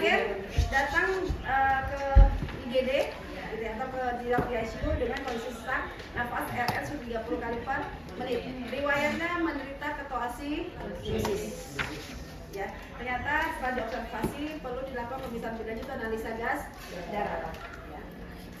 terakhir datang ke IGD gitu ya, atau ke dirawat di ICU dengan kondisi sesak nafas RR sudah 30 kali per menit. Riwayatnya menderita ketoasidosis. Ya, ternyata setelah diobservasi perlu dilakukan pemeriksaan berlanjut analisa gas darah. Ya.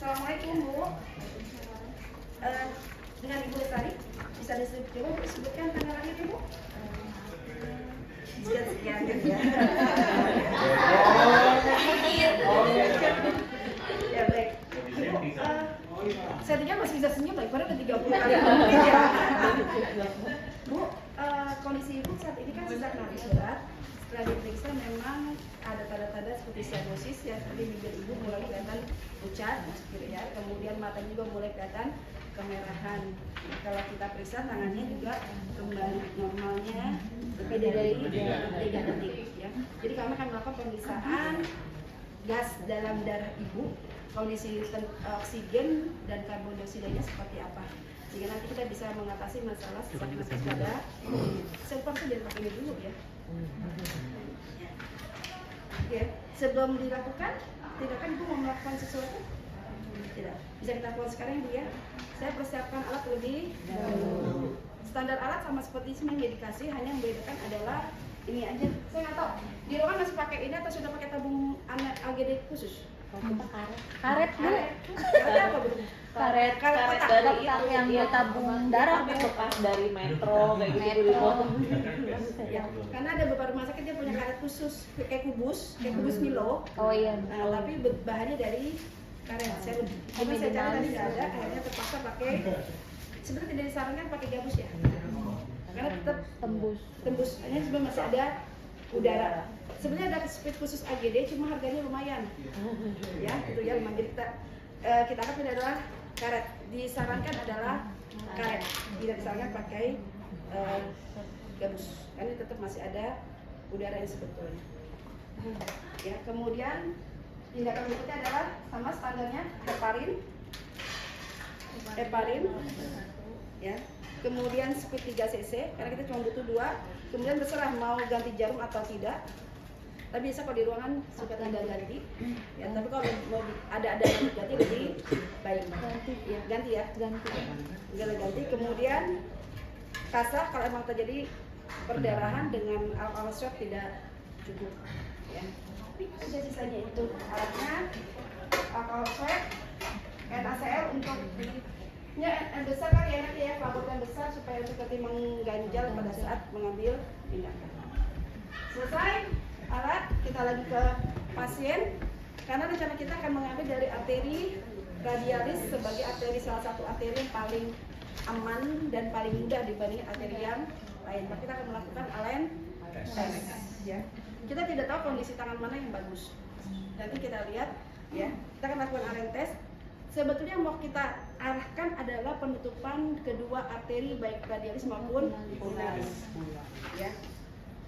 Assalamualaikum Bu. Dengan Ibu Lestari bisa disebutkan tanggal lahir Ibu? Sekian kan ya. Ya baik. Saya tidak masih bisa senyum daripada udah 30 kali ya. Bu, kondisi Ibu saat ini kan sesak nafas berat. Setelah diperiksa memang ada tanda-tanda seperti sianosis ya, seperti bibir Ibu mulai kelihatan pucat gitu ya. Kemudian matanya juga mulai kelihatan kemerahan. Nah, kalau kita periksa tangannya juga kembali normalnya lebih dari 3 detik ya. Jadi kami akan melakukan pemeriksaan gas dalam darah Ibu, kondisi oksigen dan karbon dioksidanya seperti apa, sehingga nanti kita bisa mengatasi masalah sesak nafas pada seperti dari pakai ini dulu ya. Oke, sebelum dilakukan tindakan Ibu mau melakukan sesuatu? Tidak. Bisa kita keluar sekarang Ibu ya. Saya persiapkan alat lebih dahulu. Standar alat sama seperti ini yang dikasih, hanya yang membedakan adalah ini aja. Saya nggak tahu di ruangan masih pakai ini atau sudah pakai tabung AGD khusus? Kita karet Bu. Karet apa Bu? Karet dari yang dia tabung darah bekas dari metro kayak gitu Ya, karena ada beberapa rumah sakit dia punya karet khusus kayak kubus Milo. Oh iya. Nah, tapi bahannya dari karet. Saya cari tadi nggak ada, akhirnya terpaksa pakai. Sebenarnya tidak disarankan pakai gabus ya, karena tetap tembus. Hanya sebenarnya masih ada udara. Sebenarnya ada speed khusus AGD, cuma harganya lumayan. Ya, itu ya lumayan. Jadi kita akan ini adalah karet. Disarankan adalah karet. Tidak disarankan pakai gabus, karena tetap masih ada udara yang sebetulnya. Ya, kemudian tindakan berikutnya adalah sama standarnya heparin, ya. Kemudian speed 3 cc, karena kita cuma butuh 2. Kemudian terserah mau ganti jarum atau tidak. Tapi biasa kalau di ruangan suka tinggal ganti, ya. Tapi kalau mau ada yang ganti lebih baik. Ganti ya. Ganti. Kemudian kasah kalau emang terjadi perdarahan dengan alkohol swab tidak cukup, ya. Sudah sisanya itu alatnya alkohol swab, NaCl untuk yang besar kan ya nanti ya, pelabut yang besar supaya seperti mengganjal pada saat mengambil tindakan. Selesai alat, kita lagi ke pasien karena rencana kita akan mengambil dari arteri radialis sebagai salah satu arteri yang paling aman dan paling mudah dibanding arteri yang lain. Maka kita akan melakukan Allen test ya. Kita tidak tahu kondisi tangan mana yang bagus. Nanti kita lihat ya. Kita akan lakukan Allen test. Sebetulnya mau kita arahkan adalah penutupan kedua arteri baik radialis maupun pulmonaris. Ya.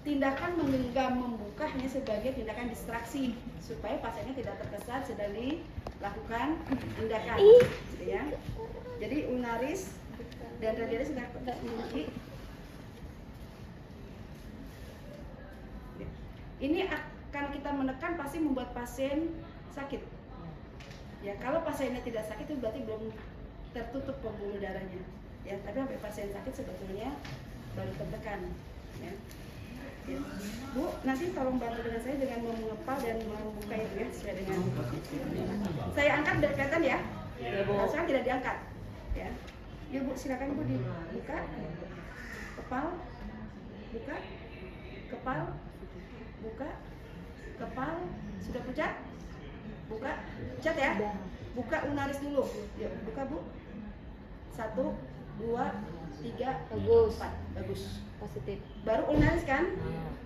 Tindakan menggenggam membuka hanya sebagai tindakan distraksi supaya pasiennya tidak terkesan sedang dilakukan tindakan, gitu ya. Jadi pulmonaris dan radialis sudah memiliki. Ini akan kita menekan pasti membuat pasien sakit. Ya, kalau pasiennya tidak sakit itu berarti belum tertutup pembuluh darahnya. Ya, tapi sampai pasien sakit sebetulnya baru tertekan. Ya. Ya. Bu, nanti tolong bantu dengan saya dengan mengepal dan membuka itu ya sesuai dengan. Saya angkat dari kelihatan ya. Kalau sekarang tidak diangkat. Ya. Ya Bu, silakan Bu dibuka. Kepal, buka. Kepal, buka. Kepal, sudah pucat? Buka, cat ya. Buka unaris dulu. Yuk, buka Bu. 1, 2, 3, 4. Bagus. Positif. Baru unaris kan?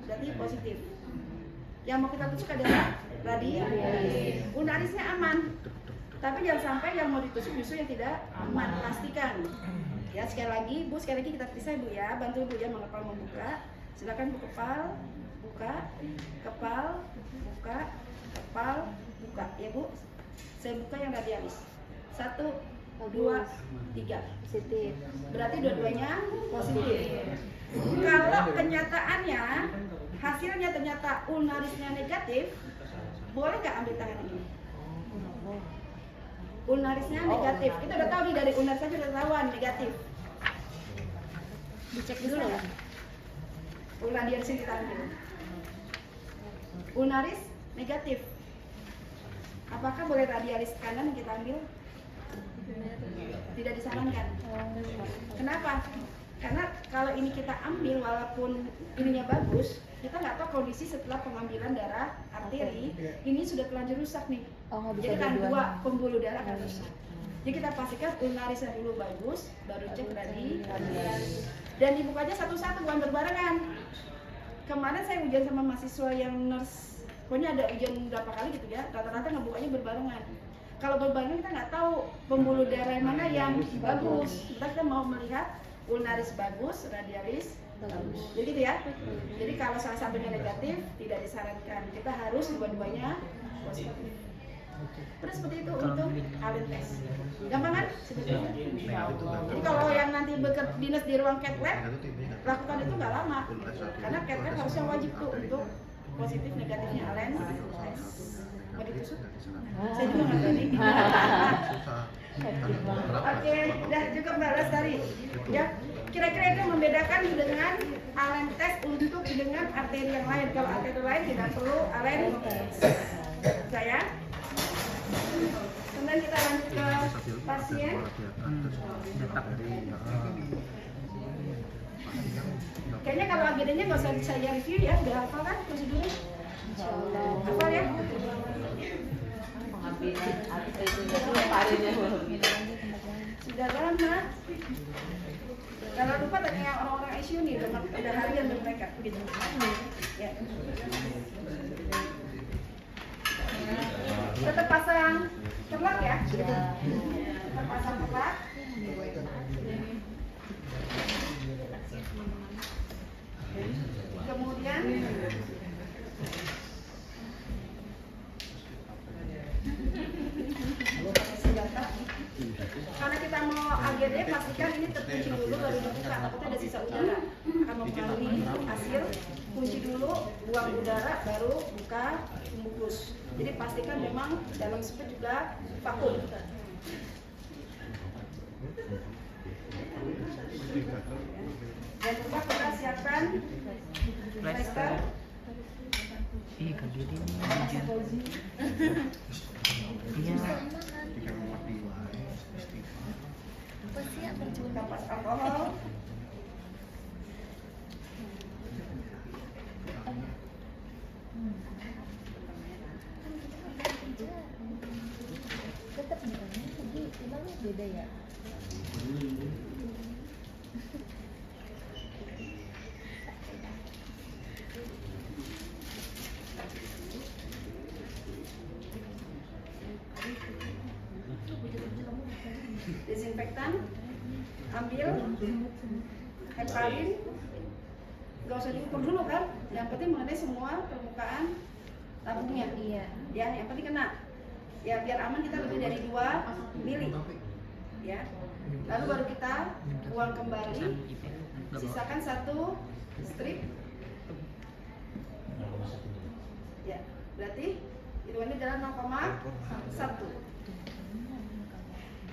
Berarti positif. Yang mau kita tusuk adalah radialis. Unarisnya aman. Tapi jangan sampai yang mau ditusuk justru yang tidak aman. Pastikan. Ya, sekali lagi kita periksa Bu ya. Bantu Bu ya mengepal membuka. Silakan Bu kepal, buka, kepal, buka, kepal, buka ya Bu. Saya buka yang radialis. 1, 2, 3 Positif. Berarti dua-duanya positif. Kalau kenyataannya hasilnya ternyata ulnarisnya negatif, boleh nggak ambil tangan ini? Ulnarisnya negatif. Kita udah tahu nih dari ulnaris aja udah ketahuan negatif. Dicek dulu ya. Radialisnya kita ambil. Ulnaris negatif. Apakah boleh radialis kanan kita ambil? Tidak disarankan. Kenapa? Karena kalau ini kita ambil walaupun ininya bagus, kita nggak tahu kondisi setelah pengambilan darah arteri ini sudah terlanjur rusak nih. Oh, nggak bisa Jadi kan dua-duanya. dua pembuluh darah akan rusak. Jadi kita pastikan ulnarisnya dulu bagus, baru cek radialis. Dan dibukanya satu-satu bukan berbarengan. Kemarin saya ujian sama mahasiswa yang nurse, pokoknya ada ujian berapa kali gitu ya, rata-rata ngebukanya berbarengan. Kalau berbarengan kita nggak tahu pembuluh darah yang mana yang bagus. Kita mau melihat ulnaris bagus, radialis bagus. Jadi gitu ya. Jadi kalau salah satunya negatif, tidak disarankan. Kita harus dua-duanya positif. Terus seperti itu untuk alien test. Gampang kan? Jadi kalau yang nanti dinas di ruang cat lab, lakukan itu nggak lama. Karena cat lab harusnya wajib tuh untuk positif negatifnya alien test. Mau ditusuk? Saya juga nggak berani. Oke, udah cukup Mbak Lestari. Ya, kira-kira itu yang membedakan dengan alien test untuk dengan arteri yang lain. Kalau arteri lain tidak perlu alien saya. Kemudian kita lanjut ke pasien. Kayaknya kalau AGD-nya nggak usah saya review ya, udah hafal kan prosedurnya? Hafal ya? Pengambilan arteri itu variannya belum. Sudah lama. Kalau lupa tanya orang-orang ICU nih, udah harian dari mereka. Gitu. Ya. Tetap pasang terlak ya. Tetap pasang terlak. Kemudian senjata. Karena kita mau AGD, pastikan ini terkunci dulu baru dibuka. Takutnya ada sisa udara akan mempengaruhi hasil. Kunci dulu, buang udara, baru buka bungkus. Jadi pastikan memang dalam speed juga vakum. Dan juga kita siapkan plaster. Kapas alkohol. Tetap bukannya tapi emang beda ya. Desinfektan, ambil heparin, nggak usah diukur dulu kan, yang penting mengenai semua permukaan tabungnya. Iya. Ya, yang penting kena. Ya biar aman kita lebih dari 2 mili. Ya. Lalu baru kita buang kembali. Sisakan 1 strip. Ya, berarti hitungannya adalah 0,1.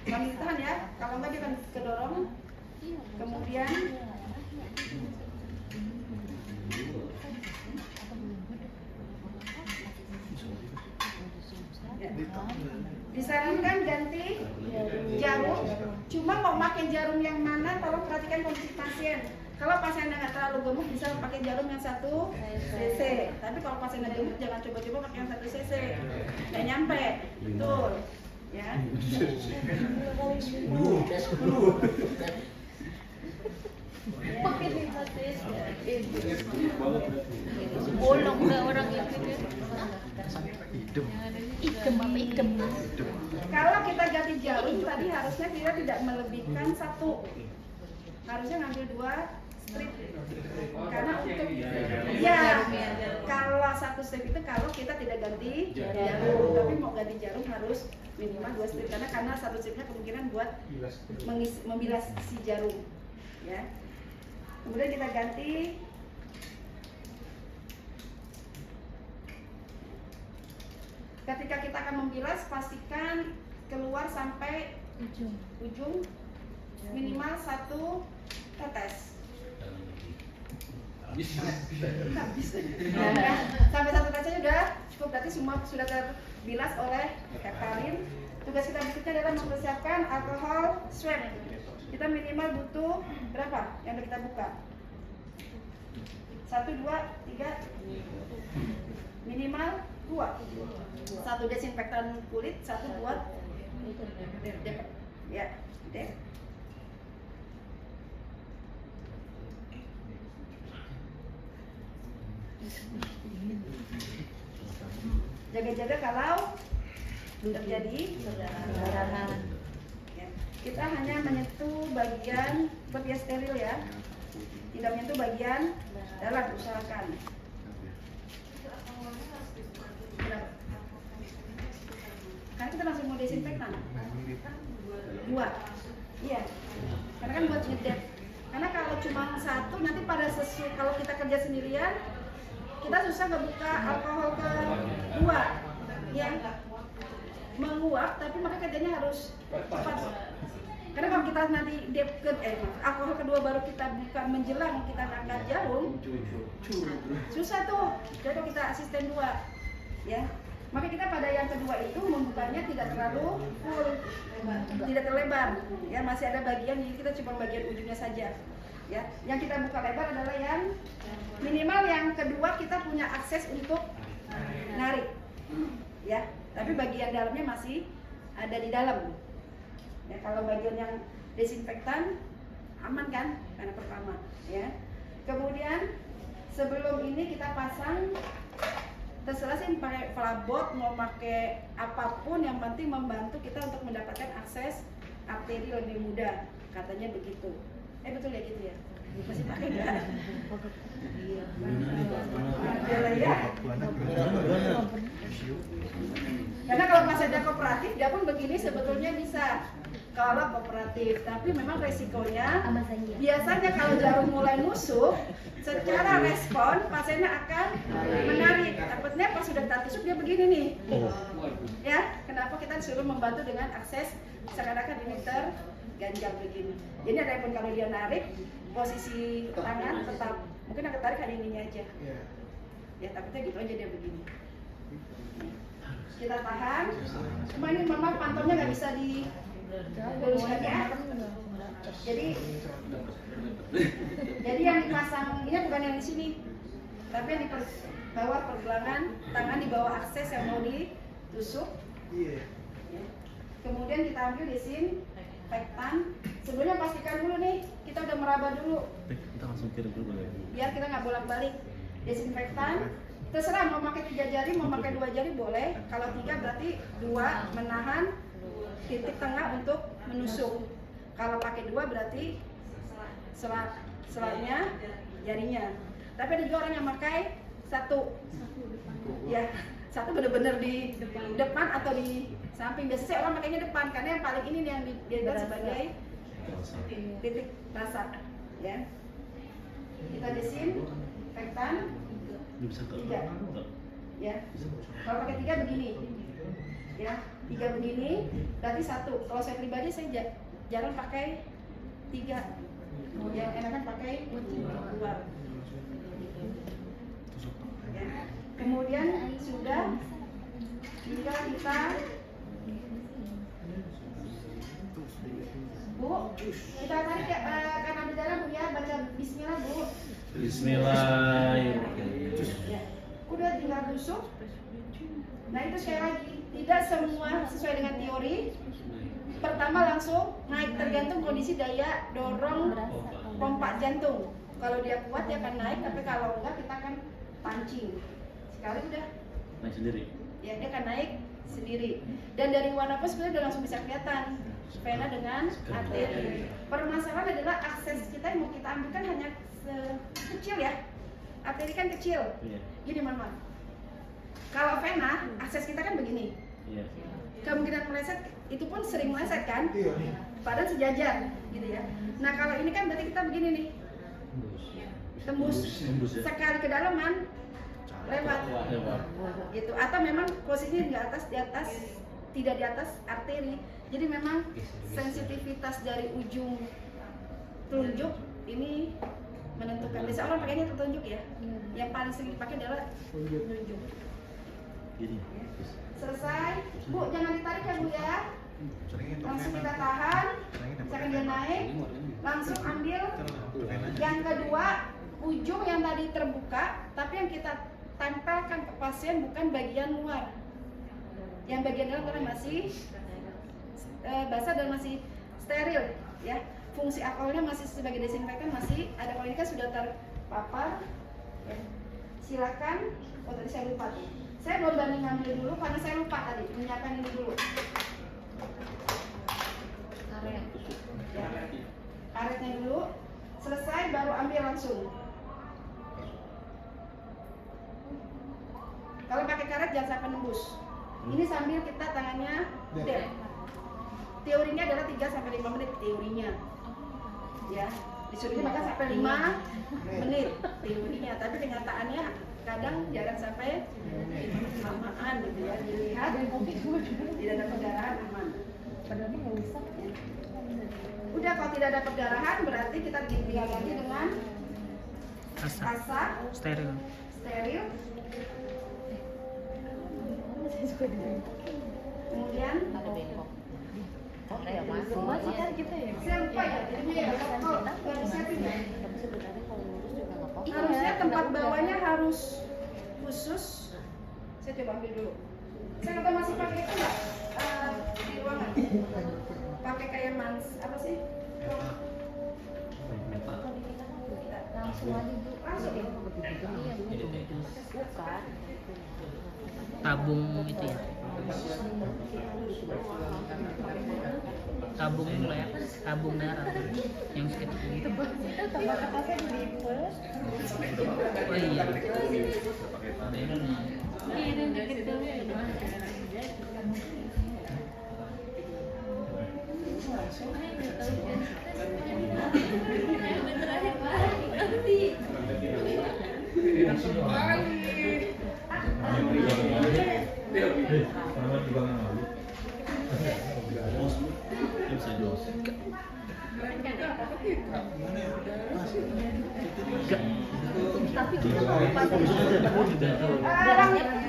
Sambil ditahan ya, kalau enggak dia akan kedorong. Kemudian ya. Disarankan ganti jarum. Cuma mau pakai jarum yang mana, tolong perhatikan kondisi pasien. Kalau pasien nggak terlalu gemuk bisa pakai jarum yang 1 cc. Tapi kalau pasien yang gemuk jangan coba-coba pakai yang 1 cc. Nggak nyampe. Betul. Ya. Bolong udah orang itu kan. Ikem. Kalau kita ganti jarum tadi harusnya kita tidak melebihkan 1. Harusnya ngambil 2 strip. Karena untuk ya kalau 1 strip itu kalau kita tidak ganti jarum, tapi mau ganti jarum harus minimal 2 strip karena 1 stripnya kemungkinan buat membilas si jarum. Ya. Kemudian kita ganti Ketika kita akan membilas, pastikan keluar sampai ujung minimal 1 tetes. Ya, sampai 1 tetes udah cukup, berarti semua sudah terbilas oleh heparin. Tugas kita berikutnya adalah mempersiapkan alkohol swab. Kita minimal butuh berapa yang kita buka? 1, 2, 3, minimal 2. 1 desinfektan kulit, 1 buat ya, dep. Jaga-jaga kalau terjadi perdarahan. Ya. Kita hanya menyentuh bagian seperti steril ya, tidak menyentuh bagian dalam, usahakan. Karena kita langsung mau desinfektan. 2. Iya. Karena kan buat ngedep. Karena kalau cuma 1 nanti pada kalau kita kerja sendirian kita susah ngebuka alkohol kedua yang menguap, tapi maka kerjanya harus cepat. Karena kalau kita nanti alkohol kedua baru kita buka menjelang kita angkat jarum, susah tuh. Jadi kalau kita asisten 2, ya. Maka kita pada yang kedua itu membukanya tidak terlalu full, tidak terlebar, ya, masih ada bagian, jadi kita cuma bagian ujungnya saja, ya. Yang kita buka lebar adalah yang minimal yang kedua kita punya akses untuk narik, ya. Tapi bagian dalamnya masih ada di dalam. Ya, kalau bagian yang desinfektan aman kan, karena pertama, ya. Kemudian sebelum ini kita pasang, terserah sih pakai flabot mau pakai apapun, yang penting membantu kita untuk mendapatkan akses arteri lebih mudah, katanya begitu. Betul ya gitu ya? Masih pakai nggak? Ya. Karena kalau pas ada kooperatif dia pun begini sebetulnya bisa kalau kooperatif, tapi memang resikonya biasanya kalau jarum mulai nusuk, secara respon pasiennya akan menarik. Takutnya pas sudah kita tusuk dia begini nih, ya. Kenapa kita disuruh membantu dengan akses seakan-akan ini terganjal begini. Jadi adapun kalau dia narik, posisi tangan tetap mungkin yang ketarik hanya ininya aja, ya. Takutnya gitu aja dia begini. Kita tahan. Cuma ini mama pantaunya nggak bisa diluruskan ya. Jadi yang dipasang ini bukan yang di sini, tapi yang di bawah pergelangan tangan, di bawah akses yang mau ditusuk. Ya. Kemudian kita ambil desinfektan. Sebelumnya pastikan dulu nih kita udah meraba dulu. Kita langsung kirim dulu ya. Biar kita nggak bolak-balik. Desinfektan. Terserah mau pakai 3 jari, mau pakai 2 jari boleh. Kalau 3 berarti 2 menahan titik tengah untuk menusuk. Kalau pakai 2 berarti selatnya jarinya. Tapi ada juga orang yang pakai 1. Ya, 1 benar-benar di depan atau di samping. Biasanya orang pakainya depan karena yang paling ini nih yang dibuat sebagai titik rasa. Ya. Kita desinfektan. 3. Ya. Kalau pakai 3 begini. Ya, 3 begini berarti 1. Kalau saya pribadi saya jarang pakai 3. Yang enakan pakai 2. Ya. Kemudian sudah tinggal kita Bu, kita tarik ya, kanan berjalan Bu ya, baca bismillah Bu. Bismillahirrahmanirrahim. Ya. Udah tinggal tusuk. Nah itu sekali lagi, tidak semua sesuai dengan teori. Pertama langsung naik, tergantung kondisi daya dorong pompa jantung. Kalau dia kuat dia akan naik, tapi kalau enggak kita akan pancing. Sekali udah Naik sendiri. ya dia akan naik sendiri. Dan dari warna pun sebenarnya udah langsung bisa kelihatan vena dengan arteri. Permasalahan adalah akses kita yang mau kita ambil kan hanya kecil ya. Arteri kan kecil. Iya. Gini Mama. Kalau vena akses kita kan begini. Iya. Kemungkinan meleset itu pun sering meleset kan? Padahal sejajar gitu ya. Nah kalau ini kan berarti kita begini nih. Tembus Tembus ya. sekali kedalaman lewat gitu, atau memang posisinya nggak di atas, tidak di atas arteri. Jadi memang sensitivitas dari ujung telunjuk ini menentukan. Biasa orang pakainya telunjuk ya, yang paling sering dipakai adalah telunjuk. Gini. Selesai, Bu, jangan ditarik ya Bu ya, langsung kita tahan. Misalkan dia naik, langsung ambil yang kedua, ujung yang tadi terbuka, tapi yang kita tempelkan ke pasien bukan bagian luar, yang bagian dalam karena masih basah dan masih steril ya. Fungsi alkoholnya masih sebagai desinfektan masih ada. Kalau ini kan sudah terpapar ya. Silakan. Oh tadi saya lupa tuh, saya belum berani ngambil dulu karena saya lupa tadi menyiapkan ini dulu ya. Karetnya dulu selesai baru ambil langsung. Kalau pakai karet jangan sampai nembus. Ini sambil kita tangannya dep. Teorinya adalah 3-5 menit teorinya. Ya, disuruhnya bahkan sampai 5 menit teorinya, tapi kenyataannya kadang jarang sampai lamaan gitu ya. Dilihat tidak ada perdarahan aman. Udah, kalau tidak ada perdarahan berarti kita tinggal ganti dengan asa steril. Kemudian Ada bengkok. Oh, ya masuk. Masih kan kita ya. saya lupa ya, jadinya ya, baru setting ya. Tapi sebenarnya kalau lurus juga nggak apa-apa. Harusnya tempat bawahnya harus khusus. Saya coba ambil dulu. Saya kata masih pakai itu nggak di ruangan? Pakai kayak apa sih? Langsung aja Bu. Langsung ya. Bukan. Tabung itu ya, tabung ya, tabung darah yang sekitar gitu. Oh iya.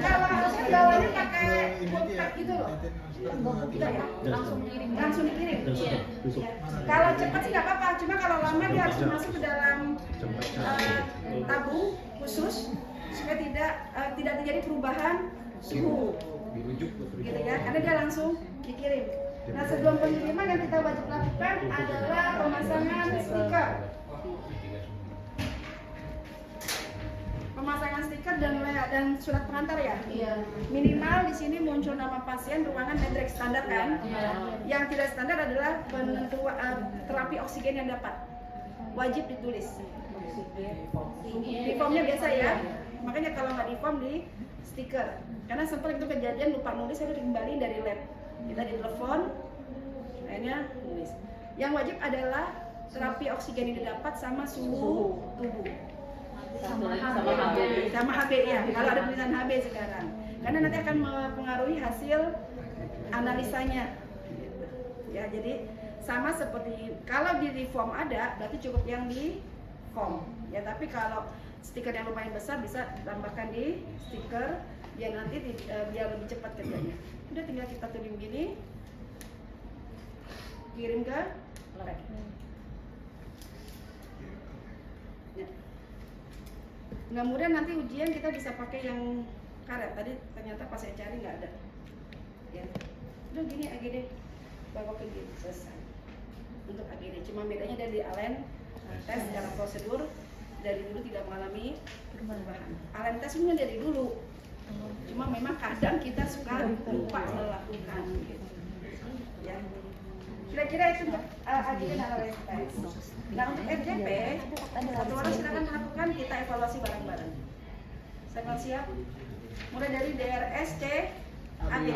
Kalau harusnya bawahnya pakai kontak gitu loh. Tidak ya? Langsung dikirim. Ya. Kalau cepat sih nggak apa-apa, cuma kalau lama dia harus masuk ke dalam tabung khusus supaya tidak terjadi perubahan suhu. Gitu ya, karena dia langsung dikirim. Nah, sebelum pengiriman yang kita wajib lakukan adalah pemasangan stiker. Pemasangan stiker dan surat pengantar ya. Iya. Minimal di sini muncul nama pasien, ruangan, dan standar kan. Yang tidak standar adalah penentuan terapi oksigen yang dapat. Wajib ditulis. Di formnya biasa ya. Makanya kalau nggak di form di stiker. Karena sempat itu kejadian lupa nulis, saya kembali dari lab. Kita ditelepon, akhirnya nulis. Yang wajib adalah terapi oksigen yang didapat sama suhu tubuh. Sama HB ya, kalau ada tulisan HB sekarang. Karena nanti akan mempengaruhi hasil analisanya. Ya, jadi sama seperti kalau di form ada, berarti cukup yang di form. Ya, tapi kalau stiker yang lumayan besar bisa tambahkan di stiker biar nanti biar lebih cepat kerjanya. Udah tinggal kita tulis begini, kirim ke lab. Ya. Kemudian nanti ujian kita bisa pakai yang karet. Tadi ternyata pas saya cari nggak ada. Ya, udah gini AGD, bawa ke gini selesai. Untuk AGD, cuma bedanya dari Allen tes secara prosedur dari dulu tidak mengalami perubahan. Allen tes sebenarnya dari dulu, cuma memang kadang kita suka lupa melakukan. Gitu. Ya, kira-kira itu AGD dan Allen tes. Nah untuk RJP, satu orang silakan melakukan, kita evaluasi bareng-bareng. Saya siap, mulai dari DRS C, AB.